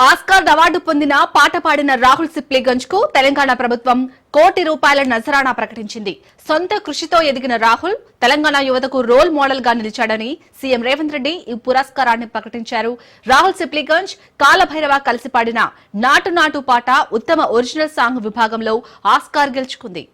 Oscar award పొందిన పాట పాడిన రాహుల్ సిప్లీగంజ్ కు తెలంగాణ ప్రభుత్వం ₹1 కోటి నజరానా ప్రకటించింది. సొంత కృషితో ఎదిగిన రాహుల్ తెలంగాణ యువతకు రోల్ మోడల్ గా నిలిచాడని సీఎం రేవంత్ రెడ్డి ఈ పురస్కారాన్ని ప్రకటించారు. రాహుల్ సిప్లీగంజ్ కాలభైరవ కలిసి పాడిన నాటు నాటు పాట ఉత్తమ ఒరిజినల్ సాంగ్ విభాగంలో ఆస్కార్ గెలుచుకుంది.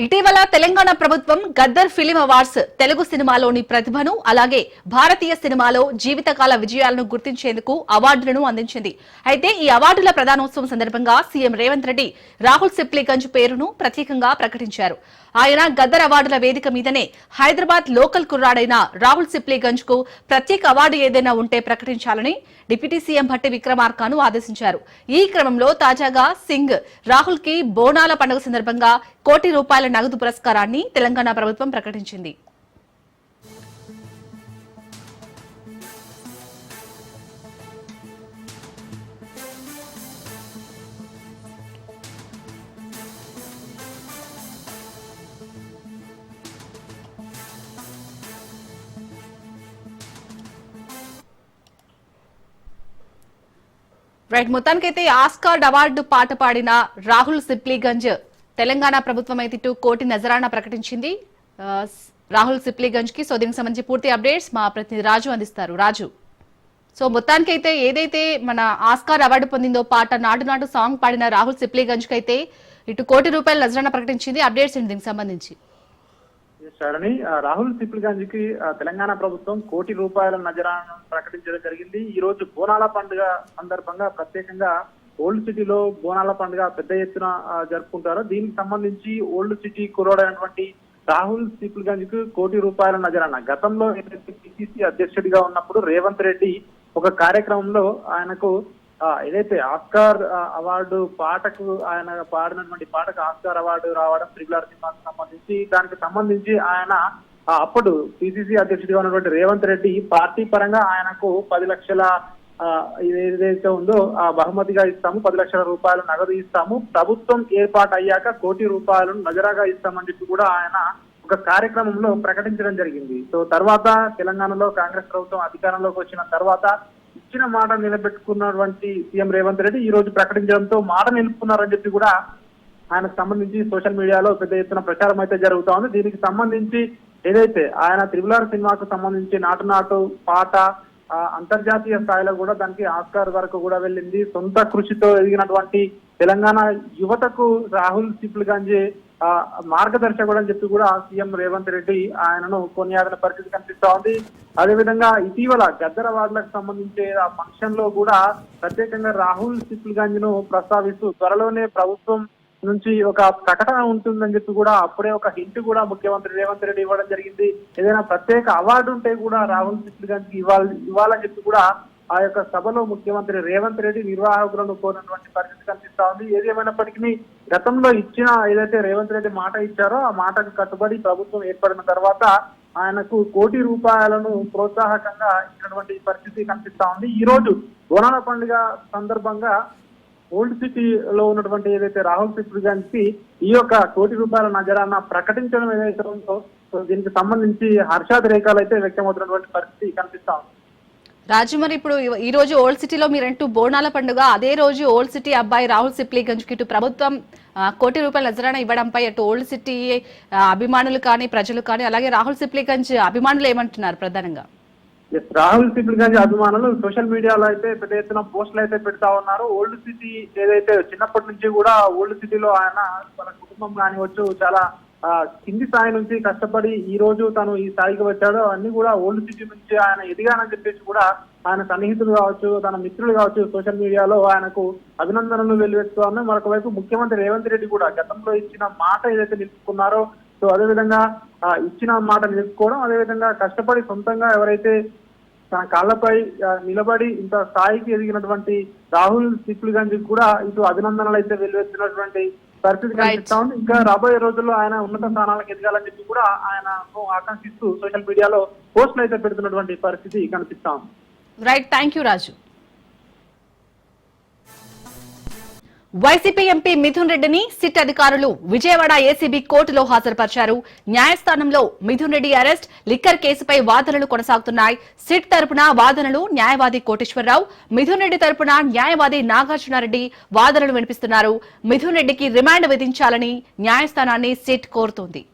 ఇటీవల తెలంగాణ ప్రభుత్వం గద్దర్ ఫిలిం అవార్డ్స్ తెలుగు సినిమాలోని ప్రతిభను అలాగే భారతీయ సినిమాలో జీవితకాల విజయాలను గుర్తించేందుకు అవార్డులను అందించింది. అయితే ఈ అవార్డుల ప్రదానోత్సవం సందర్భంగా సీఎం రేవంత్ రెడ్డి రాహుల్ సిప్లీగంజ్ పేరును ప్రత్యేకంగా ప్రకటించారు. ఆయన గద్దర్ అవార్డుల వేదిక మీదనే హైదరాబాద్ లోకల్ కుర్రాడైన రాహుల్ సిప్లీగంజ్ కు ప్రత్యేక అవార్డు ఏదైనా ఉంటే ప్రకటించాలని డిప్యూటీ సీఎం భట్టి విక్రమార్కను ఆదేశించారు. ఈ క్రమంలో తాజాగా సింగ్ రాహుల్ కి బోనాల పండుగ సందర్భంగా ₹1 కోటి నగదు పురస్కారాన్ని తెలంగాణ ప్రభుత్వం ప్రకటించింది. రైట్, మొత్తానికైతే ఆస్కార్ అవార్డు పాట పాడిన రాహుల్ సిప్లీగంజ్ తెలంగాణ ప్రభుత్వం అయితే ₹2 కోటి నజరానా ప్రకటించింది రాహుల్ సిప్లీగంజ్ కి. సో దీనికి సంబంధించి పూర్తి అప్డేట్స్ మా ప్రతినిధి రాజు అందిస్తారు. రాజు, సో మొత్తానికైతే ఏదైతే మన ఆస్కార్ అవార్డు పొందిందో పాట నాటు నాటు సాంగ్ పాడిన రాహుల్ సిప్లీగంజ్ కి అయితే ₹2 కోటి నజరానా ప్రకటించింది. అప్డేట్స్ ఏంటి దీనికి సంబంధించి? రాహుల్ సిప్లీగంజ్ కి తెలంగాణ ప్రభుత్వం ₹1 కోటి నజరానా ప్రకటించడం జరిగింది. ఈ రోజు బోనాల పండుగ సందర్భంగా ప్రత్యేకంగా ఓల్డ్ సిటీలో బోనాల పండుగ పెద్ద ఎత్తున జరుపుకుంటారు. దీనికి సంబంధించి ఓల్డ్ సిటీ కుర్రోడైనటువంటి రాహుల్ సిప్లీగంజ్ కు ₹1 కోటి నజరానా గతంలో పిసిసి అధ్యక్షుడిగా ఉన్నప్పుడు రేవంత్ రెడ్డి ఒక కార్యక్రమంలో ఆయనకు ఏదైతే ఆస్కార్ అవార్డు పాటకు ఆయన పాడినటువంటి పాటకు ఆస్కార్ అవార్డు రావడం త్రిబుల్ సినిమాకు సంబంధించి దానికి సంబంధించి ఆయన అప్పుడు పిసిసి అధ్యక్షుడిగా ఉన్నటువంటి రేవంత్ రెడ్డి పార్టీ పరంగా ఆయనకు 10 లక్షల ఏదైతే ఉందో ఆ బహుమతిగా ఇస్తాము, ₹10 లక్షల నగదు ఇస్తాము, ప్రభుత్వం ఏర్పాటు అయ్యాక ₹1 కోటి నజరాగా ఇస్తామని చెప్పి కూడా ఆయన ఒక కార్యక్రమంలో ప్రకటించడం జరిగింది. సో తర్వాత తెలంగాణలో కాంగ్రెస్ ప్రభుత్వం అధికారంలోకి వచ్చిన తర్వాత ఇచ్చిన మాట నిలబెట్టుకున్నటువంటి సీఎం రేవంత్ రెడ్డి ఈ రోజు ప్రకటించడంతో మాట నిలుపుకున్నారని చెప్పి కూడా ఆయనకు సంబంధించి సోషల్ మీడియాలో పెద్ద ఎత్తున ప్రచారం అయితే జరుగుతా ఉంది. దీనికి సంబంధించి ఏదైతే ఆయన త్రిబుల్ సినిమాకు సంబంధించి నాటు నాటు పాట అంతర్జాతీయ స్థాయిలో కూడా దానికి ఆస్కార్ వరకు కూడా వెళ్ళింది. సొంత కృషితో ఎదిగినటువంటి తెలంగాణ యువతకు రాహుల్ సిప్లీగంజ్ మార్గదర్శకుడు అని చెప్పి కూడా సీఎం రేవంత్ రెడ్డి ఆయనను కొనియాడిన పరిస్థితి కనిపిస్తా ఉంది. అదేవిధంగా ఇటీవల గద్దర్ అవార్డులకు సంబంధించి ఆ ఫంక్షన్ లో కూడా ప్రత్యేకంగా రాహుల్ సిప్లీగంజ్ ను ప్రస్తావిస్తూ త్వరలోనే ప్రభుత్వం నుంచి ఒక ప్రకటన ఉంటుందని చెప్పి కూడా అప్పుడే ఒక హింట్ కూడా ముఖ్యమంత్రి రేవంత్ రెడ్డి ఇవ్వడం జరిగింది. ఏదైనా ప్రత్యేక అవార్డు ఉంటే కూడా రాహుల్ సిప్లీగంజ్ కి ఇవ్వాలని చెప్పి కూడా ఆ యొక్క సభలో ముఖ్యమంత్రి రేవంత్ రెడ్డి నిర్వాహకులను కోరినటువంటి పరిస్థితి కనిపిస్తా ఉంది. ఏదేమైనప్పటికీ గతంలో ఇచ్చిన ఏదైతే రేవంత్ రెడ్డి మాట ఇచ్చారో ఆ మాటకు కట్టుబడి ప్రభుత్వం ఏర్పడిన తర్వాత ఆయనకు ₹1 కోటి ప్రోత్సాహకంగా ఇచ్చినటువంటి పరిస్థితి కనిపిస్తా ఉంది. ఈ రోజు బోనాల పండుగ సందర్భంగా ఓల్డ్ సిటీలో ఉన్నటువంటి ఏదైతే రాహుల్ సిప్లీగంజ్ కి ఈ యొక్క ₹1 కోటి నజరానా ప్రకటించడం ఏదైతే ఉందో దీనికి సంబంధించి హర్షాతిరేకాలు అయితే వ్యక్తమవుతున్నటువంటి పరిస్థితి కనిపిస్తా ఉంది. రాజు, మరి ఇప్పుడు ఈ రోజు ఓల్డ్ సిటీలో మీరంటూ బోనాల పండుగ, అదే రోజు ఓల్డ్ సిటీ అబ్బాయి రాహుల్ సిప్లీగంజ్ కి ఇటు ప్రభుత్వం ₹1 కోటి నజరానా ఇవ్వడంపై అటు ఓల్డ్ సిటీ అభిమానులు కానీ ప్రజలు కానీ అలాగే రాహుల్ సిప్లీగంజ్ అభిమానులు ఏమంటున్నారు? ప్రధానంగా రాహుల్ సిప్లీగంజ్ అభిమానులు సోషల్ మీడియాలో అయితే పెద్ద ఎత్తున పోస్టులు అయితే పెడతా ఉన్నారు. ఓల్డ్ సిటీ ఏదైతే చిన్నప్పటి నుంచి కూడా ఓల్డ్ సిటీలో ఆయన తన కుటుంబం కానివచ్చు చాలా కింది స్థాయి నుంచి కష్టపడి ఈ రోజు తను ఈ స్థాయికి వచ్చాడో అన్ని కూడా ఓల్డ్ సిటీ నుంచి ఆయన ఎదిగానని చెప్పేసి కూడా ఆయన సన్నిహితులు కావచ్చు తన మిత్రులు కావచ్చు సోషల్ మీడియాలో ఆయనకు అభినందనలు వెల్లువెత్తుతా ఉన్నాయి. మరొక వైపు ముఖ్యమంత్రి రేవంత్ రెడ్డి కూడా గతంలో ఇచ్చిన మాట ఏదైతే నిలుపుకున్నారో సో అదేవిధంగా ఇచ్చిన మాట నిలుపుకోవడం, అదేవిధంగా కష్టపడి సొంతంగా ఎవరైతే తన కాళ్లపై నిలబడి ఇంత స్థాయికి ఎదిగినటువంటి రాహుల్ సిప్లీగంజ్ కూడా ఇటు అభినందనలు అయితే వెల్లువెత్తినటువంటి పరిస్థితి కనిపిస్తా ఉంది. ఇంకా రాబోయే రోజుల్లో ఆయన ఉన్నత స్థానాలకు ఎదగాలని చెప్పి కూడా ఆయనను ఆకాంక్షిస్తూ సోషల్ మీడియాలో పోస్టులు అయితే పెడుతున్నటువంటి పరిస్థితి కనిపిస్తా ఉంది. Right, thank you Raju. YCP MP Mithun రెడ్డిని సిట్ అధికారులు విజయవాడ ఏసీబీ కోర్టులో హాజరుపరిచారు. న్యాయస్థానంలో మిథున్ రెడ్డి అరెస్ట్, లిక్కర్ కేసుపై వాదనలు కొనసాగుతున్నాయి. సిట్ తరపున వాదనలు న్యాయవాది కోటేశ్వరరావు, మిథున్ రెడ్డి తరపున న్యాయవాది నాగార్జునారెడ్డి వాదనలు వినిపిస్తున్నారు. మిథున్ రెడ్డికి రిమాండ్ విధించాలని న్యాయస్థానాన్ని సిట్ కోరుతోంది.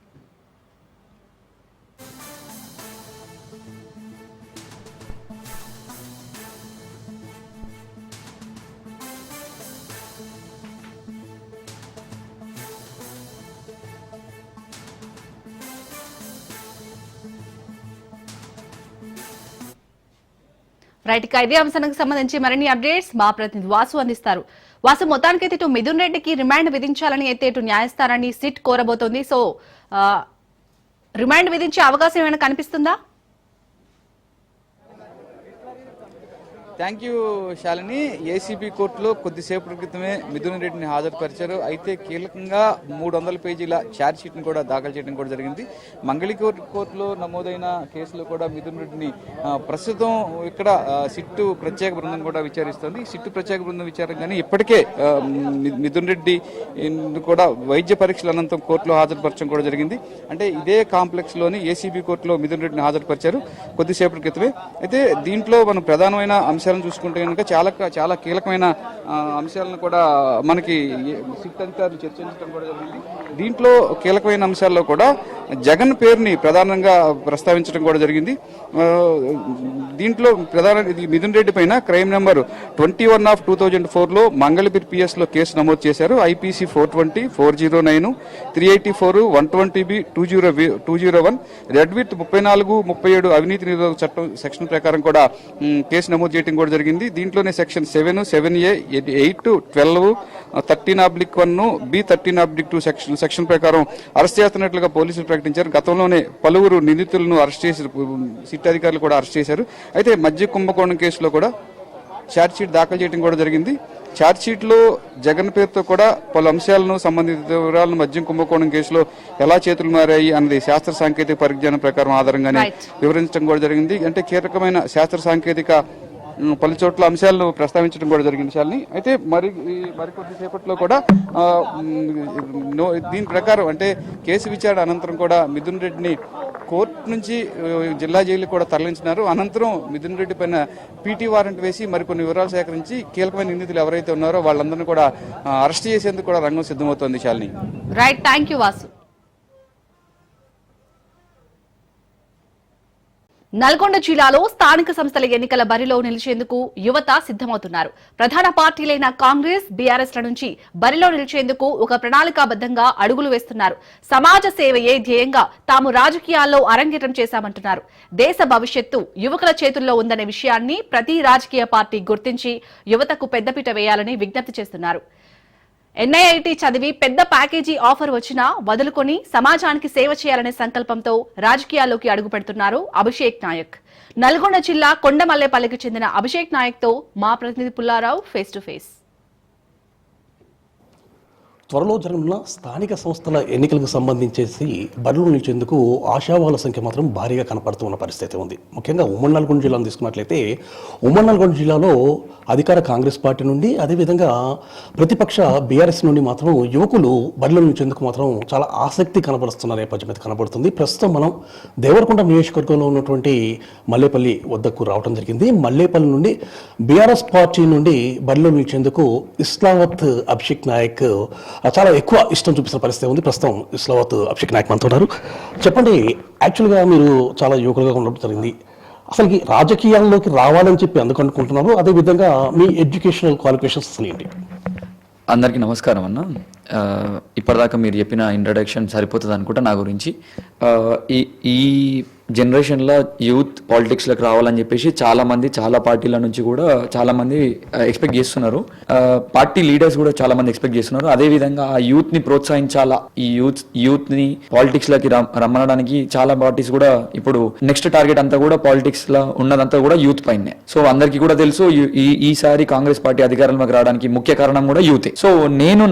రైట్, ఇక ఇదే అంశానికి సంబంధించి మరిన్ని అప్డేట్స్ మా ప్రతినిధి వాసు అందిస్తారు. వాసు, మొత్తానికైతే ఇటు మిథున్ రెడ్డికి రిమాండ్ విధించాలని అయితే ఇటు న్యాయస్థానాన్ని సిట్ కోరబోతోంది. సో రిమాండ్ విధించే అవకాశం ఏమైనా కనిపిస్తుందా? Thank you Shalini. ఏసీబీ కోర్టులో కొద్దిసేపటి క్రితమే మిథున్ రెడ్డిని హాజరుపరిచారు. అయితే కీలకంగా 300 పేజీల ఛార్జ్ షీట్ని కూడా దాఖలు చేయడం కూడా జరిగింది. కోర్టులో నమోదైన కేసులో కూడా మిథున్ రెడ్డిని ప్రస్తుతం ఇక్కడ సిట్టు ప్రత్యేక బృందం కూడా విచారిస్తోంది. సిట్టు ప్రత్యేక బృందం విచారం కానీ ఇప్పటికే మిథున్ రెడ్డి కూడా వైద్య పరీక్షల అనంతరం కోర్టులో హాజరుపరచడం కూడా జరిగింది. అంటే ఇదే కాంప్లెక్స్ లోని ఏసీబీ కోర్టులో మిథున్ రెడ్డిని హాజరుపరిచారు కొద్దిసేపటి క్రితమే. అయితే దీంట్లో మనం ప్రధానమైన అంశాలను చూసుకుంటే కనుక చాలా కీలకమైన అంశాలను కూడా మనకి సిట్ అధికారులు చర్చించడం కూడా జరిగింది. దీంట్లో కీలకమైన అంశాల్లో కూడా జగన్ పేరుని ప్రధానంగా ప్రస్తావించడం కూడా జరిగింది. దీంట్లో మిథున్ రెడ్డి పైన క్రైమ్ నెంబర్ 21/2004 మంగళగిరి PS లో కేసు నమోదు చేశారు. IPC 420, 409, 384, 120B, 201, రెడ్ విత్ 34, 37 అవినీతి నిరోధక చట్టం సెక్షన్ ప్రకారం కూడా కేసు నమోదు చేయడం కూడా జరిగింది. దీంట్లోనే సెక్షన్ 7, 7A, 8, 12, 13/1, B 13/2 సెక్షన్ ప్రకారం అరెస్ట్ చేస్తున్నట్లుగా పోలీసులు ప్రకటించారు. గతంలోనే పలువురు నిందితులను అరెస్ట్ చేసి సిట్ అధికారులు కూడా అరెస్ట్ చేశారు. అయితే మద్య కుంభకోణం కేసులో కూడా ఛార్జ్ షీట్ దాఖలు చేయడం కూడా జరిగింది. ఛార్జ్ షీట్ లో జగన్ పేరుతో కూడా పలు అంశాలను సంబంధిత వివరాలను మద్యం కుంభకోణం కేసులో ఎలా చేతులు మారాయి అన్నది శాస్త్ర సాంకేతిక పరిజ్ఞానం ప్రకారం ఆధారంగానే వివరించడం కూడా జరిగింది. అంటే కీలకమైన శాస్త్ర సాంకేతిక పలు చోట్ల అంశాలను ప్రస్తావించడం కూడా జరిగింది శాలిని. అయితే మరికొద్దిసేపట్లో కూడా దీని ప్రకారం అంటే కేసు విచారణ అనంతరం కూడా మిథున్ రెడ్డిని కోర్టు నుంచి జిల్లా జైలు కూడా తరలించినారు. అనంతరం మిథున్ రెడ్డి పైన PT వారెంట్ వేసి మరికొన్ని వివరాలు సేకరించి కీలకమైన నిందితులు ఎవరైతే ఉన్నారో వాళ్ళందరినీ కూడా అరెస్ట్ చేసేందుకు కూడా రంగం సిద్ధమవుతోంది Shalini. Right, thank you Vasu. Nalgonda జిల్లాలో స్థానిక సంస్థల ఎన్నికల బరిలో నిలిచేందుకు యువత సిద్దమవుతున్నారు. ప్రధాన పార్టీలైన కాంగ్రెస్, బీఆర్ఎస్ ల నుంచి బరిలో నిలిచేందుకు ఒక ప్రణాళికాబద్దంగా అడుగులు వేస్తున్నారు. సమాజ సేవయే ధ్యేయంగా తాము రాజకీయాల్లో అరంగేట్రం చేశామంటున్నారు. దేశ భవిష్యత్తు యువకుల చేతుల్లో ఉందనే విషయాన్ని ప్రతి రాజకీయ పార్టీ గుర్తించి యువతకు పెద్దపీట వేయాలని విజ్ఞప్తి చేస్తున్నారు. NIIT చదివి పెద్ద ప్యాకేజీ ఆఫర్ వచ్చినా వదులుకొని సమాజానికి సేవ చేయాలనే సంకల్పంతో రాజకీయాల్లోకి అడుగు పెడుతున్నారు అభిషేక్ నాయక్. నల్గొండ జిల్లా కొండమల్లేపల్లికి చెందిన అభిషేక్ నాయక్ తో మా ప్రతినిధి పుల్లారావు ఫేస్ టు ఫేస్. త్వరలో జరగనున్న స్థానిక సంస్థల ఎన్నికలకు సంబంధించేసి బరిలో నిలిచేందుకు ఆశావాహుల సంఖ్య మాత్రం భారీగా కనపడుతూ ఉన్న పరిస్థితి ఉంది. ముఖ్యంగా ఉమ్మడి నల్గొండ జిల్లాను తీసుకున్నట్లయితే ఉమ్మడి నల్గొండ జిల్లాలో అధికార కాంగ్రెస్ పార్టీ నుండి అదేవిధంగా ప్రతిపక్ష బీఆర్ఎస్ నుండి మాత్రం యువకులు బరిలో నిలిచేందుకు మాత్రం చాలా ఆసక్తి కనబరుస్తున్న నేపథ్యం అయితే కనబడుతుంది. ప్రస్తుతం మనం దేవరకొండ నియోజకవర్గంలో ఉన్నటువంటి మల్లేపల్లి వద్దకు రావడం జరిగింది. మల్లేపల్లి నుండి బీఆర్ఎస్ పార్టీ నుండి బరిలో నిలిచేందుకు ఇస్లావత్ అభిషేక్ నాయక్ చాలా ఎక్కువ ఇష్టం చూపిస్తున్న పరిస్థితి ఉంది. ప్రస్తుతం ఇస్లావత్ అభిషేక్ నాయక్ మనతో ఉన్నారు. చెప్పండి, యాక్చువల్గా మీరు చాలా యువకులుగా ఉండడం జరిగింది. అసలు రాజకీయాల్లోకి రావాలని చెప్పి ఎందుకు అనుకుంటున్నారు? అదేవిధంగా మీ ఎడ్యుకేషనల్ క్వాలిఫికేషన్స్ అసలు ఏంటి? అందరికీ నమస్కారం అన్న. ఇప్పటిదాకా మీరు చెప్పిన ఇంట్రడక్షన్ సరిపోతుంది అనుకుంటా నా గురించి. ఈ జనరేషన్లో యూత్ పాలిటిక్స్లోకి రావాలని చెప్పేసి చాలా పార్టీల నుంచి కూడా చాలామంది ఎక్స్పెక్ట్ చేస్తున్నారు. పార్టీ లీడర్స్ కూడా చాలామంది ఎక్స్పెక్ట్ చేస్తున్నారు. అదేవిధంగా ఆ యూత్ని ప్రోత్సహించాలా, ఈ యూత్ని పాలిటిక్స్లోకి రమ్మనడానికి చాలా పార్టీస్ కూడా ఇప్పుడు నెక్స్ట్ టార్గెట్ అంతా కూడా పాలిటిక్స్లో ఉన్నదంతా కూడా యూత్ పైనే. సో అందరికీ కూడా తెలుసు ఈసారి కాంగ్రెస్ పార్టీ అధికారంలోకి రావడానికి ముఖ్య కారణం కూడా యూతే. సో నేను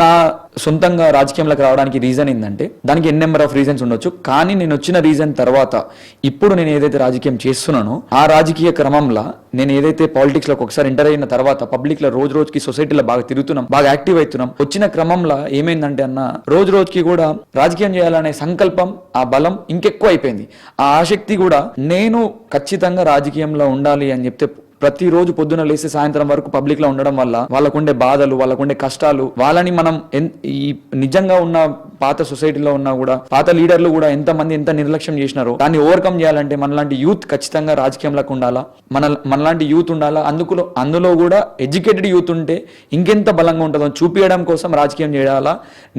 సొంతంగా రాజకీయంలోకి రావడానికి రీజన్ ఏంటంటే దానికి ఎన్ నెంబర్ ఆఫ్ రీజన్స్ ఉండొచ్చు. కానీ నేను వచ్చిన రీజన్ తర్వాత ఇప్పుడు నేను ఏదైతే రాజకీయం చేస్తున్నానో ఆ రాజకీయ క్రమంలో నేను ఏదైతే పాలిటిక్స్ లోకి ఒకసారి ఎంటర్ అయిన తర్వాత పబ్లిక్ లో రోజు రోజుకి సొసైటీలో బాగా తిరుగుతున్నాం, బాగా యాక్టివ్ అవుతున్నాం. వచ్చిన క్రమంలో ఏమైందంటే అన్న రోజు రోజుకి కూడా రాజకీయం చేయాలనే సంకల్పం, ఆ బలం ఇంకెక్కువ అయిపోయింది. ఆ ఆసక్తి కూడా నేను ఖచ్చితంగా రాజకీయంలో ఉండాలి అని చెప్తే ప్రతిరోజు పొద్దున లేసి సాయంత్రం వరకు పబ్లిక్ లో ఉండడం వల్ల వాళ్ళకుండే బాధలు, వాళ్ళకుండే కష్టాలు, వాళ్ళని మనం ఈ నిజంగా ఉన్న పాత సొసైటీలో ఉన్న కూడా పాత లీడర్లు కూడా ఎంతమంది ఎంత నిర్లక్ష్యం చేసినారో దాన్ని ఓవర్కమ్ చేయాలంటే మనలాంటి యూత్ ఖచ్చితంగా రాజకీయంలోకి ఉండాలా, మనలాంటి యూత్ ఉండాలా. అందులో కూడా ఎడ్యుకేటెడ్ యూత్ ఉంటే ఇంకెంత బలంగా ఉంటుందో చూపించడం కోసం రాజకీయం చేయాలా.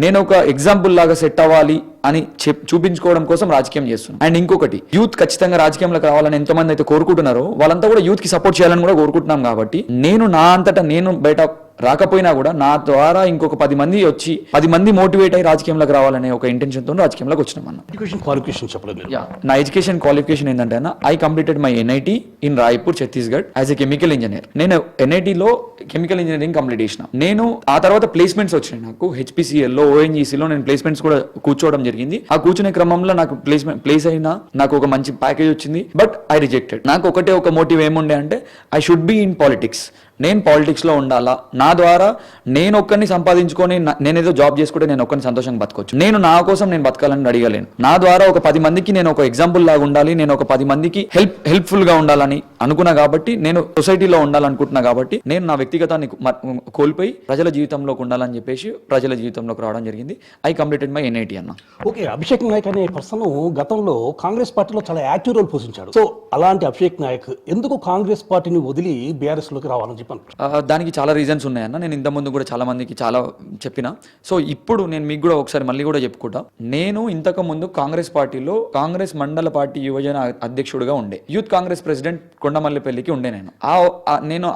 నేను ఒక ఎగ్జాంపుల్ లాగా సెట్ అవ్వాలి అని చూపించుకోవడం కోసం రాజకీయం చేస్తున్నాను. అండ్ ఇంకొకటి, యూత్ ఖచ్చితంగా రాజకీయంలోకి రావాలని ఎంతమంది అయితే కోరుకుంటున్నారో వాళ్ళంతా కూడా యూత్ కి సపోర్ట్ చేయాలని కూడా కోరుకుంటున్నాం. కాబట్టి నేను నా అంతటా నేను బయట రాకపోయినా కూడా నా ద్వారా ఇంకొక 10 మంది వచ్చి 10 మంది మోటివేట్ అయ్యి రాజకీయంలోకి రావాలనే ఒక ఇంటెన్షన్ తో రాజకీయంలోకి వచ్చినాం అన్న. ఎడ్యుకేషన్ క్వాలిఫికేషన్ చెప్పలేదు. నా ఎడ్యుకేషన్ క్వాలిఫికేషన్ ఏంటంటే అన్న, I completed my NIT in Raipur Chhattisgarh as a chemical engineer. నేను NIT లో కెమికల్ ఇంజనీరింగ్ కంప్లీట్ చేసిన. నేను ఆ తర్వాత ప్లేస్మెంట్స్ వచ్చినాయి నాకు. HPCL లో, ONGC లో నేను ప్లేస్మెంట్స్ కూడా కూర్చోవడం జరిగింది. ఆ కూర్చునే క్రమంలో నాకు ప్లేస్ అయినా నాకు ఒక మంచి ప్యాకేజ్ వచ్చింది. But I rejected. నాకు ఒక మోటివ్ ఏముండే అంటే I should be in politics. నేను పాలిటిక్స్ లో ఉండాలా, నా ద్వారా నేను ఒక్కరిని సంపాదించుకొని నేనేదో జాబ్ చేసుకుంటే నేను ఒక్కరిని సంతోషంగా బతకొచ్చు. నేను నా కోసం నేను బతకాలని అడిగలేను. నా ద్వారా ఒక 10 మందికి నేను ఒక ఎగ్జాంపుల్ లాగా ఉండాలి, నేను ఒక 10 మందికి హెల్ప్ఫుల్ గా ఉండాలని అనుకున్నా. కాబట్టి నేను సొసైటీలో ఉండాలనుకుంటున్నా. కాబట్టి నేను నా వ్యక్తిగతాన్ని కోల్పోయి ప్రజల జీవితంలోకి ఉండాలని చెప్పేసి ప్రజల జీవితంలోకి రావడం జరిగింది. ఐ కంప్లీటెడ్ మై NIT అన్న. ఓకే, అభిషేక్ నాయక్ అనే పర్సన్ గతంలో కాంగ్రెస్ పార్టీలో చాలా యాక్టివ్ రోల్ పోషించాడు. సో అలాంటి అభిషేక్ నాయక్ ఎందుకు కాంగ్రెస్ పార్టీని వదిలి BRS లోకి రావాలని చెప్పాను? దానికి చాలా రీజన్స్ ఉన్నాయన్న. నేను ఇంతకుముందు కూడా చాలా మందికి చాలా చెప్పిన. సో ఇప్పుడు నేను మీకు కూడా ఒకసారి మళ్ళీ కూడా చెప్పుకుంటా. నేను ఇంతకు ముందు కాంగ్రెస్ పార్టీలో కాంగ్రెస్ మండల పార్టీ యువజన అధ్యక్షుడిగా ఉండే, యూత్ కాంగ్రెస్ ప్రెసిడెంట్ కొండమల్లిపల్లికి ఉండే. నేను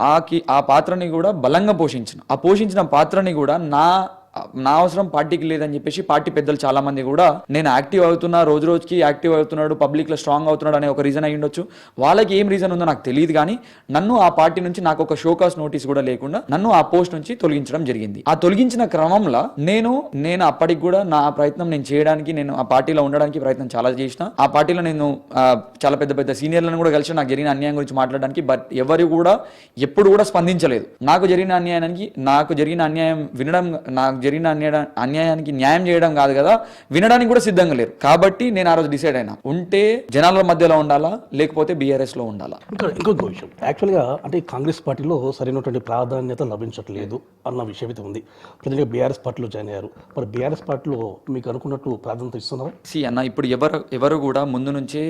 ఆ పాత్రని కూడా బలంగా పోషించిన. ఆ పోషించిన పాత్రని కూడా నా అవసరం పార్టీకి లేదని చెప్పేసి పార్టీ పెద్దలు చాలా మంది కూడా నేను యాక్టివ్ అవుతున్నా, రోజు రోజుకి యాక్టివ్ అవుతున్నాడు, పబ్లిక్ లో స్ట్రాంగ్ అవుతున్నాడు అనే ఒక రీజన్ అయి ఉండొచ్చు. వాళ్ళకి ఏం రీజన్ ఉందో నాకు తెలియదు. కానీ నన్ను ఆ పార్టీ నుంచి నాకు ఒక షోకాస్ నోటీస్ కూడా లేకుండా నన్ను ఆ పోస్ట్ నుంచి తొలగించడం జరిగింది. ఆ తొలగించిన క్రమంలో నేను అప్పటికి కూడా నా ప్రయత్నం నేను చేయడానికి, నేను ఆ పార్టీలో ఉండడానికి ప్రయత్నం చాలా చేసిన. ఆ పార్టీలో నేను చాలా పెద్ద సీనియర్లను కూడా కలిసి నాకు జరిగిన అన్యాయం గురించి మాట్లాడడానికి. బట్ ఎవరు కూడా ఎప్పుడు కూడా స్పందించలేదు. నాకు జరిగిన అన్యాయం వినడం, నాకు జరిగిన అన్యాయానికి న్యాయం చేయడం కాదు కదా, వినడానికి కూడా సిద్ధంగా లేరు. కాబట్టి నేను ఆ రోజు డిసైడ్ అయినా, ఉంటే జనాల మధ్యలో ఉండాలా, లేకపోతే BRS లో ఉండాలా. ఇంకొక విషయం, యాక్చువల్గా అంటే కాంగ్రెస్ పార్టీలో సరైనటువంటి ప్రాధాన్యత లభించట్లేదు అన్న విషయం అయితే ఉంది. ప్రజలుగా BRS పార్టీలో జాయిన్ అయ్యారు. మరి BRS పార్టీలో మీకు అనుకున్నట్టు ప్రాధాన్యత ఇస్తున్నారు? అన్న, ఇప్పుడు ఎవరు కూడా ముందు నుంచే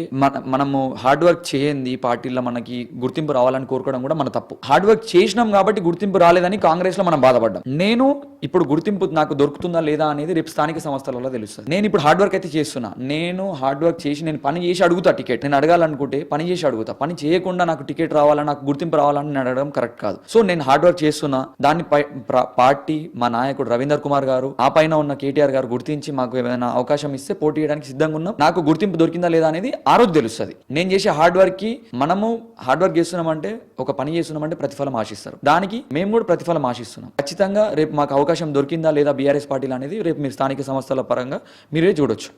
మనము హార్డ్ వర్క్ చేయండి పార్టీలో మనకి గుర్తింపు రావాలని కోరుకోవడం కూడా మన తప్పు. హార్డ్ వర్క్ చేసినాం కాబట్టి గుర్తింపు రాలేదని కాంగ్రెస్ లో మనం బాధపడ్డాం. నేను ఇప్పుడు గుర్తింపు నాకు దొరుకుతుందా లేదా అనేది రేపు స్థానిక సంస్థలలో తెలుస్తుంది. నేను ఇప్పుడు హార్డ్ వర్క్ అయితే చేస్తున్నా. నేను హార్డ్ వర్క్ చేసి నేను పని చేసి అడుగుతా టికెట్. నేను అడగాలనుకుంటే పని చేసి అడుగుతా. పని చేయకుండా నాకు టికెట్ రావాలా, నాకు గుర్తింపు రావాలని నేను అడగడం కరెక్ట్ కాదు. సో నేను హార్డ్ వర్క్ చేస్తున్నా. దాన్ని పార్టీ, మా నాయకుడు రవీందర్ కుమార్ గారు, ఆ పైన ఉన్న KTR గారు గుర్తించి మాకు ఏమైనా అవకాశం ఇస్తే పోటీ చేయడానికి సిద్ధంగా ఉన్నాం. నాకు గుర్తింపు దొరికిందా లేదా అనేది ఆ రోజు తెలుస్తుంది. నేను చేసే హార్డ్ వర్క్ కి, మనము హార్డ్ వర్క్ చేస్తున్నామంటే, ఒక పని చేస్తున్నామంటే ప్రతిఫలం ఆశిస్తారు. దానికి మేము కూడా ప్రతిఫలం ఆశిస్తున్నాం. ఖచ్చితంగా రేపు మాకు అవకాశం దొరికిందా లేదా BRS పార్టీలు అనేది రేపు మీరు స్థానిక సంస్థల పరంగా మీరే చూడొచ్చు.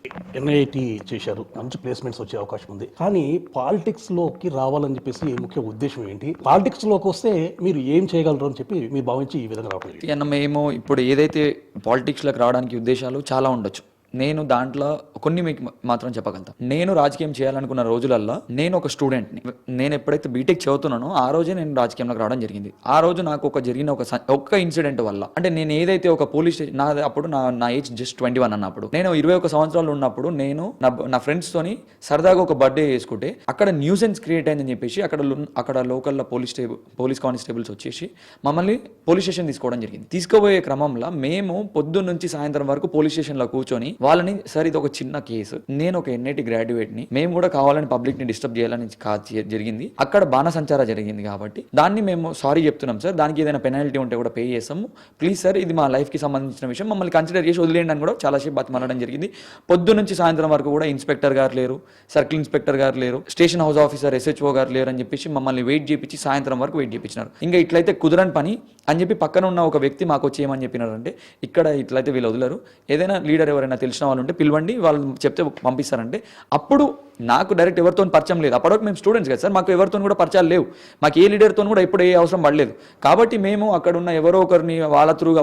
NIT చేశారు, మంచి ప్లేస్మెంట్స్ వచ్చే అవకాశం ఉంది. కానీ పాలిటిక్స్ లోకి రావాలని చెప్పేసి ముఖ్య ఉద్దేశం ఏంటి? పాలిటిక్స్ లోకి వస్తే మీరు ఏం చేయగలరు అని చెప్పి మీరు భావించి ఈ విధంగా రావడం? మేము ఇప్పుడు ఏదైతే పాలిటిక్స్ లోకి రావడానికి ఉద్దేశాలు చాలా ఉండొచ్చు. నేను దాంట్లో కొన్ని మీకు మాత్రం చెప్పగలుగుతా. నేను రాజకీయం చేయాలనుకున్న రోజులల్లో నేను ఒక స్టూడెంట్ని. నేను ఎప్పుడైతే బీటెక్ చదువుతున్నానో ఆ రోజే నేను రాజకీయంలోకి రావడం జరిగింది. ఆ రోజు నాకు జరిగిన ఒక్క ఇన్సిడెంట్ వల్ల, అంటే నేను ఏదైతే ఒక పోలీస్ స్టేషన్, అప్పుడు నా ఏజ్ జస్ట్ 21 అన్నప్పుడు, నేను 21 సంవత్సరాలు ఉన్నప్పుడు నేను నా ఫ్రెండ్స్ తోని సరదాగా ఒక బర్త్డే చేసుకుంటే అక్కడ న్యూసెన్స్ క్రియేట్ అయిందని చెప్పేసి అక్కడ లోకల్లో పోలీస్ కానిస్టేబుల్స్ వచ్చేసి మమ్మల్ని పోలీస్ స్టేషన్ తీసుకోవడం జరిగింది. తీసుకోబోయే క్రమంలో మేము పొద్దున్న నుంచి సాయంత్రం వరకు పోలీస్ స్టేషన్లో కూర్చొని వాళ్ళని సార్ ఇది ఒక చిన్న కేసు, నేను ఒక ఎన్ఐటి గ్రాడ్యుయేట్ని, మేము కూడా కావాలని పబ్లిక్ని డిస్టర్బ్ చేయాలని జరిగింది, అక్కడ బాణసంచారా జరిగింది కాబట్టి దాన్ని మేము సారీ చెప్తున్నాం సార్, దానికి ఏదైనా పెనాల్టీ ఉంటే కూడా పే చేస్తాము, ప్లీజ్ సార్ ఇది మా లైఫ్కి సంబంధించిన విషయం, మమ్మల్ని కన్సిడర్ చేసి వదిలేయండి అని కూడా చాలాసేపు బతిమలడం జరిగింది. పొద్దు నుంచి సాయంత్రం వరకు కూడా ఇన్స్పెక్టర్ గారు లేరు, సర్కిల్ ఇన్స్పెక్టర్ గారు లేరు, స్టేషన్ హౌస్ ఆఫీసర్ SHO గారు లేరు అని చెప్పేసి మమ్మల్ని వెయిట్ చేయించి సాయంత్రం వరకు వెయిట్ చేయించినారు. ఇంకా ఇట్లయితే కుదరని పని అని చెప్పి పక్కన ఉన్న ఒక వ్యక్తి మాకు వచ్చి ఏమని చెప్పినారంటే, ఇక్కడ ఇట్లయితే వీళ్ళు వదలరు, ఏదైనా లీడర్ ఎవరైనా తెలిసిన వాళ్ళు ఉంటే పిలవండి, వాళ్ళు చెప్తే పంపిస్తారంటే అప్పుడు నాకు డైరెక్ట్ ఎవరితో పరిచయం లేదు. అప్పటివరకు మేము స్టూడెంట్స్ కదా సార్, మాకు ఎవరితో కూడా పరిచయాలు లేవు, మాకు ఏ లీడర్తో కూడా ఎప్పుడు ఏ అవసరం పడలేదు. కాబట్టి మేము అక్కడ ఉన్న ఎవరో ఒకరిని వాళ్ళ త్రూగా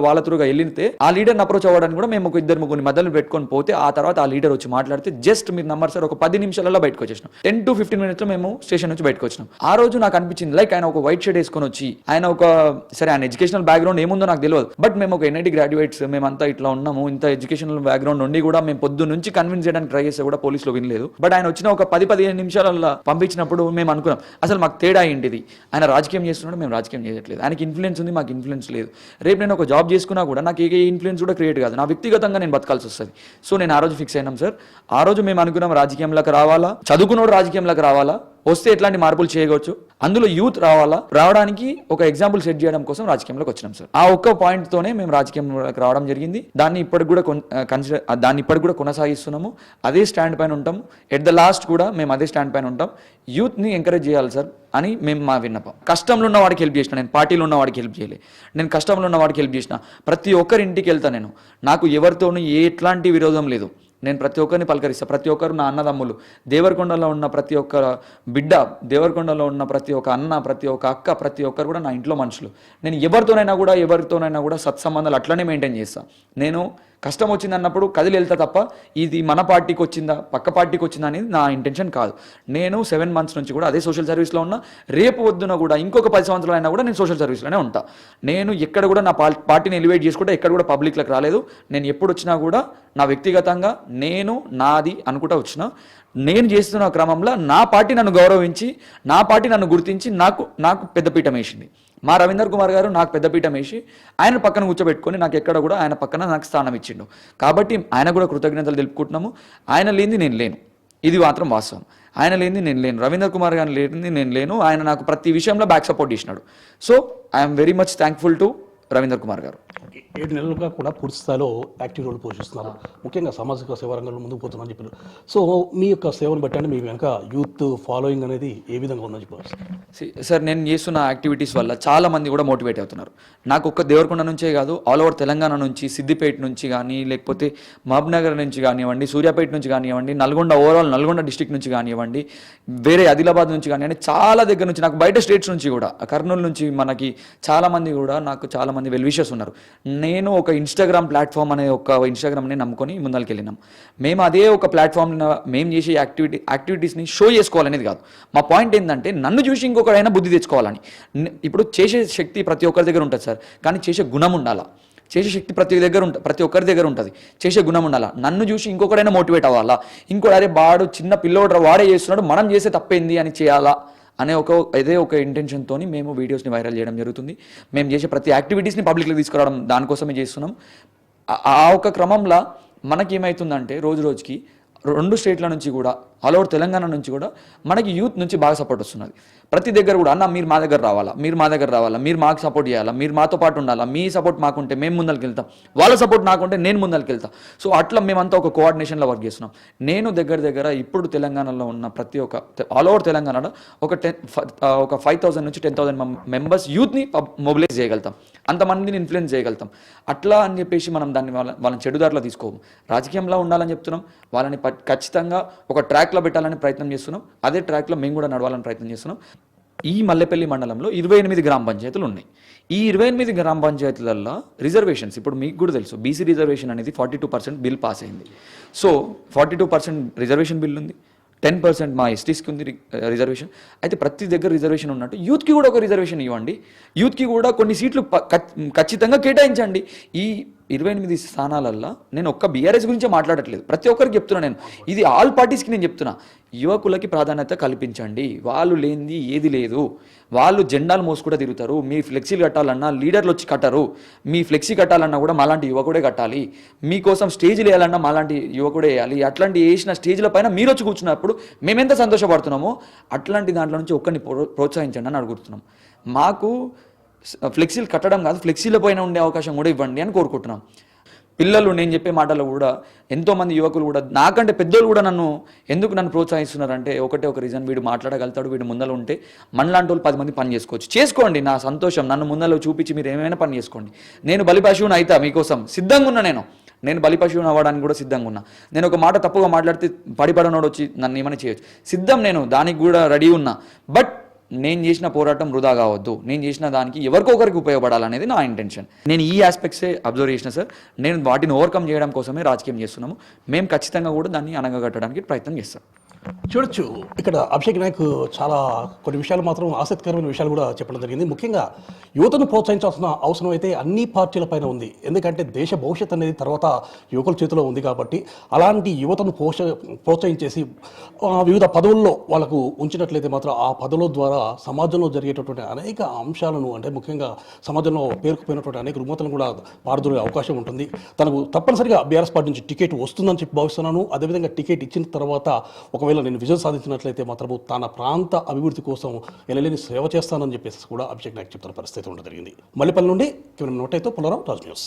వెళ్తే ఆ లీడర్ని అప్రోచ్ అవ్వడానికి కూడా మేము ఒక 2-3 మధ్యలో పెట్టుకొని పోతే ఆ తర్వాత ఆ లీడర్ వచ్చి మాట్లాడితే జస్ట్ మీరు నమ్మరు సార్, ఒక 10 నిమిషాలలో బయటకు వచ్చేసినాం. 10 to 15 minutes మేము స్టేషన్ నుంచి బయటకు వచ్చినాం. ఆ రోజు నాకు అనిపించింది లైక్ ఆయన ఒక వైట్ షర్ట్ వేసుకొని వచ్చి ఆయన ఒక సరే ఆయన ఎడ్యుకేషనల్ బ్యాక్గ్రౌండ్ ఏముందో నాకు తెలియదు, బట్ మేము ఒక NIT గ్రాడ్యుయేట్స్ మేమంతా ఇట్లా ఉన్నాము, ఇంత ఎడ్యుకేషనల్ బ్యాక్గ్రౌండ్ ఉండి కూడా మేము పొద్దు నుంచి కన్విన్స్ చేయడానికి ట్రై చేస్తే కూడా పోలీసులు వినలేదు. బట్ ఆయన వచ్చిన ఒక 10-15 నిమిషాలలో పంపించినప్పుడు మేము అనుకున్నాం అసలు మాకు తేడా ఏంటిది, ఆయన రాజకీయం చేస్తున్నాడు, మేము రాజకీయం చేయట్లేదు, ఆయనకి ఇన్ఫ్లుయెన్స్ ఉంది, మాకు ఇన్ఫ్లుయెన్స్ లేదు, రేపు నేను ఒక జాబ్ చేసుకున్నా కూడా నాకు ఏ ఇన్ఫ్లుయెన్స్ కూడా క్రియేట్ కాదు, నా వ్యక్తిగతంగా నేను బతకాల్సి వస్తుంది. సో నేను ఆ రోజు ఫిక్స్ అయినాం సార్. ఆ రోజు మేము అనుకున్నాం రాజకీయంలోకి రావాలా, చదువుకున్నోడు రాజకీయంలోకి రావాలా, వస్తే ఎట్లాంటి మార్పులు చేయవచ్చు, అందులో యూత్ రావడానికి ఒక ఎగ్జాంపుల్ సెట్ చేయడం కోసం రాజకీయంలోకి వచ్చినాం సార్. ఆ ఒక్క పాయింట్ తోనే మేము రాజకీయంలోకి రావడం జరిగింది. దాన్ని ఇప్పటికి కూడా కొనసాగిస్తున్నాము, అదే స్టాండ్ పైన ఉంటాం, ఎట్ ద లాస్ట్ కూడా మేము అదే స్టాండ్ పైన ఉంటాం. యూత్ని ఎంకరేజ్ చేయాలి సార్ అని మేము మా విన్నపం. కష్టంలో ఉన్న వాడికి హెల్ప్ చేసిన, నేను పార్టీలో ఉన్న వాడికి హెల్ప్ చేయలే, నేను కష్టంలో ఉన్న వాడికి హెల్ప్ చేసిన, ప్రతి ఒక్కరి ఇంటికి వెళ్తా, నేను నాకు ఎవరితోనూ ఎట్లాంటి విరోధం లేదు, నేను ప్రతి ఒక్కరిని పలకరిస్తాను, ప్రతి ఒక్కరు నా అన్నదమ్ములు, దేవరకొండలో ఉన్న ప్రతి ఒక్క బిడ్డ, దేవరకొండలో ఉన్న ప్రతి ఒక్క అన్న, ప్రతి ఒక్క అక్క, ప్రతి ఒక్కరు కూడా నా ఇంట్లో మనుషులు. నేను ఎవరితోనైనా కూడా సత్సంబంధాలు అట్లనే మెయింటైన్ చేస్తాను. నేను కష్టం వచ్చిందన్నప్పుడు కదిలి వెళ్తా తప్ప ఇది మన పార్టీకి వచ్చిందా పక్క పార్టీకి వచ్చిందా అనేది నా ఇంటెన్షన్ కాదు. నేను 7 months నుంచి కూడా అదే సోషల్ సర్వీస్లో ఉన్నా, రేపు వద్దున కూడా ఇంకొక 10 సంవత్సరాలు అయినా కూడా నేను సోషల్ సర్వీస్లోనే ఉంటా. నేను ఎక్కడ కూడా నా పార్టీని ఎలివేట్ చేసుకుంటే ఎక్కడ కూడా పబ్లిక్లకు రాలేదు. నేను ఎప్పుడు వచ్చినా కూడా నా వ్యక్తిగతంగా నేను నాది అనుకుంటా వచ్చిన, నేను చేస్తున్న క్రమంలో నా పార్టీ నన్ను గౌరవించి, నా పార్టీ నన్ను గుర్తించి నాకు పెద్దపీఠం వేసింది. మా రవీందర్ కుమార్ గారు నాకు పెద్దపీఠం వేసి ఆయన పక్కన కూర్చోబెట్టుకొని నాకు ఎక్కడ కూడా ఆయన పక్కన నాకు స్థానం ఇచ్చిండు. కాబట్టి ఆయన కూడా కృతజ్ఞతలు తెలుపుకుంటున్నాము. ఆయన లేనిది నేను లేను, ఇది మాత్రం వాస్తవం. ఆయన లేనిది నేను లేను, రవీందర్ కుమార్ గారు లేనిది నేను లేను. ఆయన నాకు ప్రతి విషయంలో బ్యాక్ సపోర్ట్ చేసినాడు. So I'm very much thankful to Ravinder Kumar గారు. 7 నెలలుగా కూడా పూర్తి స్థాయిలో యాక్టివ్ రోల్ పోషిస్తున్నారు, ముఖ్యంగా సామాజిక సేవా రంగంలో ముందుకు పోతున్నారని చెప్పారు. సో మీ యొక్క సేవను బట్టి అంటే మీ వెనక యూత్ ఫాలోయింగ్ అనేది ఏ విధంగా ఉందని చెప్పారు సార్? నేను చేస్తున్న యాక్టివిటీస్ వల్ల చాలా మంది కూడా మోటివేట్ అవుతున్నారు. నాకు ఒక్క దేవరకొండ నుంచే కాదు, ఆల్ ఓవర్ తెలంగాణ నుంచి, సిద్దిపేట నుంచి కానీ, లేకపోతే మహబూబ్నగర్ నుంచి కానివ్వండి, సూర్యాపేట నుంచి కానివ్వండి, ఓవరాల్ నల్గొండ డిస్ట్రిక్ట్ నుంచి కానివ్వండి, వేరే ఆదిలాబాద్ నుంచి కానివ్వండి, చాలా దగ్గర నుంచి, నాకు బయట స్టేట్స్ నుంచి కూడా, కర్నూలు నుంచి మనకి చాలా మంది కూడా, నాకు చాలా మంది వెల్ విషర్స్ ఉన్నారు. నేను ఒక ఇన్స్టాగ్రామ్ ప్లాట్ఫామ్ అనే ఒక ఇన్స్టాగ్రామ్ని నమ్ముకొని ముందరికి వెళ్ళినాం. మేము అదే ఒక ప్లాట్ఫామ్ మేము చేసే యాక్టివిటీస్ని షో చేసుకోవాలనేది కాదు. మా పాయింట్ ఏంటంటే నన్ను చూసి ఇంకొకరైనా బుద్ధి తెచ్చుకోవాలని. ఇప్పుడు చేసే శక్తి ప్రతి ఒక్కరి దగ్గర ఉంటుంది సార్, కానీ చేసే గుణం ఉండాలా. చేసే శక్తి ప్రతి ఒక్కరి దగ్గర ఉంటుంది, చేసే గుణం ఉండాలా. నన్ను చూసి ఇంకొకరైనా మోటివేట్ అవ్వాలా, ఇంకోటి అరే వాడు చిన్న పిల్లోడు వాడే చేస్తున్నాడు, మనం చేసే తప్పేంది అని చేయాలా అనే ఒక ఇంటెన్షన్తో మేము వీడియోస్ని వైరల్ చేయడం జరుగుతుంది. మేము చేసే ప్రతి యాక్టివిటీస్ని పబ్లిక్లో తీసుకురావడం దానికోసమే చేస్తున్నాం. ఆ ఒక క్రమంలో మనకేమవుతుందంటే రోజు రోజుకి 2 స్టేట్ల నుంచి కూడా, ఆల్ ఓవర్ తెలంగాణ నుంచి కూడా మనకి యూత్ నుంచి బాగా సపోర్ట్ వస్తున్నది. ప్రతి దగ్గర కూడా అన్న మీరు మా దగ్గర రావాలా, మీరు మాకు సపోర్ట్ చేయాలా, మీరు మాతో పాటు ఉండాలా, మీ సపోర్ట్ మాకుంటే మేము ముందరికి వెళ్తాం, వాళ్ళ సపోర్ట్ నాకుంటే నేను ముందరికి వెళ్తాం. సో అట్లా మేమంతా ఒక కోఆర్డినేషన్లో వర్క్ చేస్తున్నాం. నేను దగ్గర ఇప్పుడు తెలంగాణలో ఉన్న ప్రతి ఒక్క ఆల్ ఓవర్ తెలంగాణలో ఒక 5,000 నుంచి 10,000 మెంబర్స్ యూత్ని మొబిలైజ్ చేయగలుగుతాం, అంతమందిని ఇన్ఫ్లుయెన్స్ చేయగలుగుతాం. అట్లా అని చెప్పేసి మనం దాన్ని వాళ్ళని చెడుదారిలో తీసుకోము, రాజకీయంలో ఉండాలని చెప్తున్నాం. వాళ్ళని ఖచ్చితంగా ఒక ట్రాక్లో పెట్టాలని ప్రయత్నం చేస్తున్నాం. అదే ట్రాక్లో మేము కూడా నడవాలని ప్రయత్నం చేస్తున్నాం. ఈ మల్లెపల్లి మండలంలో 28 గ్రామ పంచాయతీలు ఉన్నాయి. ఈ 28 గ్రామ పంచాయతీలలో రిజర్వేషన్స్, ఇప్పుడు మీకు కూడా తెలుసు బీసీ రిజర్వేషన్ అనేది 42% బిల్ పాస్ అయింది. సో 42% రిజర్వేషన్ బిల్ ఉంది, 10% మా ఎస్టీస్కి ఉంది రిజర్వేషన్. అయితే ప్రతి దగ్గర రిజర్వేషన్ ఉన్నట్టు యూత్కి కూడా ఒక రిజర్వేషన్ ఇవ్వండి, యూత్కి కూడా కొన్ని సీట్లు ఖచ్చితంగా కేటాయించండి. ఈ 28 స్థానాలల్లో నేను ఒక్క బీఆర్ఎస్ గురించే మాట్లాడట్లేదు, ప్రతి ఒక్కరికి చెప్తున్నా నేను, ఇది ఆల్ పార్టీస్కి నేను చెప్తున్నా, యువకులకి ప్రాధాన్యత కల్పించండి. వాళ్ళు లేనిది ఏది లేదు. వాళ్ళు జెండాలు మోసుకుంటూ తిరుగుతారు. మీ ఫ్లెక్సీలు కట్టాలన్నా లీడర్లు వచ్చి కట్టరు. మీ ఫ్లెక్సీ కట్టాలన్నా కూడా మాలాంటి యువకుడే కట్టాలి. మీకోసం స్టేజ్లు వేయాలన్నా మాలాంటి యువకుడే వేయాలి. అట్లాంటి వేసిన స్టేజ్ల పైన మీరు వచ్చి కూర్చున్నప్పుడు మేమెంత సంతోషపడుతున్నామో అట్లాంటి దాంట్లో నుంచి ఒక్కరిని ప్రోత్సహించండి అని అడుగుతున్నాం. మాకు ఫ్లెక్సీలు కట్టడం కాదు, ఫ్లెక్సీల పైన ఉండే అవకాశం కూడా ఇవ్వండి అని కోరుకుంటున్నాం. పిల్లలు, నేను చెప్పే మాటలు కూడా ఎంతోమంది యువకులు కూడా, నాకంటే పెద్దోళ్ళు కూడా నన్ను ప్రోత్సహిస్తున్నారంటే ఒకటే ఒక రీజన్, వీడు మాట్లాడగలుగుతాడు, వీడు ముందర ఉంటే మనలాంటి వాళ్ళు 10 మంది పని చేసుకోండి, నా సంతోషం, నన్ను ముందర చూపించి మీరు ఏమైనా పని చేసుకోండి. నేను బలిపశువుని అయితా మీకోసం సిద్ధంగా ఉన్నా. నేను బలిపశువుని అవ్వడానికి కూడా సిద్ధంగా ఉన్నా. నేను ఒక మాట తప్పుగా మాట్లాడితే పడిపడనోడు వచ్చి నన్ను ఏమైనా చేయొచ్చు, సిద్ధం, నేను దానికి కూడా రెడీ ఉన్నా. బట్ నేను చేసిన పోరాటం వృధా కావద్దు, నేను చేసిన దానికి ఎవరికొకరికి ఉపయోగపడాలనేది నా ఇంటెన్షన్. నేను ఈ ఆస్పెక్ట్సే అబ్జర్వ్ చేసిన సార్. నేను వాటిని ఓవర్కమ్ చేయడం కోసమే రాజకీయం చేస్తున్నాము. మేము ఖచ్చితంగా కూడా దాన్ని అనగగట్టడానికి ప్రయత్నం చేస్తాం. చూడొచ్చు, ఇక్కడ అభిషేక్ నాయక్ చాలా కొన్ని విషయాలు మాత్రం ఆసక్తికరమైన విషయాలు కూడా చెప్పడం జరిగింది. ముఖ్యంగా యువతను ప్రోత్సహించాల్సిన అవసరం అయితే అన్ని పార్టీల పైన ఉంది. ఎందుకంటే దేశ భవిష్యత్ అనేది తర్వాత యువకుల చేతిలో ఉంది కాబట్టి అలాంటి యువతను ప్రోత్సహించేసి వివిధ పదవుల్లో వాళ్ళకు ఉంచినట్లయితే మాత్రం ఆ పదవుల ద్వారా సమాజంలో జరిగేటటువంటి అనేక అంశాలను, అంటే ముఖ్యంగా సమాజంలో పేరుకుపోయినటువంటి అనేక రుగ్మతలను కూడా పారదోలే అవకాశం ఉంటుంది. తనకు తప్పనిసరిగా బీఆర్ఎస్ పార్టీ నుంచి టికెట్ వస్తుందని చెప్పి భావిస్తున్నాను. అదేవిధంగా టికెట్ ఇచ్చిన తర్వాత ఒకవేళ నేను విజయం సాధించినట్లయితే మాత్రము తన ప్రాంత అభివృద్ధి కోసం ఎనలేని సేవ చేస్తానని చెప్పేసి కూడా అభిషేక్ నాయక్ చెప్తున్న పరిస్థితి ఉండడం జరిగింది. మల్లిపల్లి నుండి కెమెరా నోటైతో పుల్లారావు, రాజ్ న్యూస్.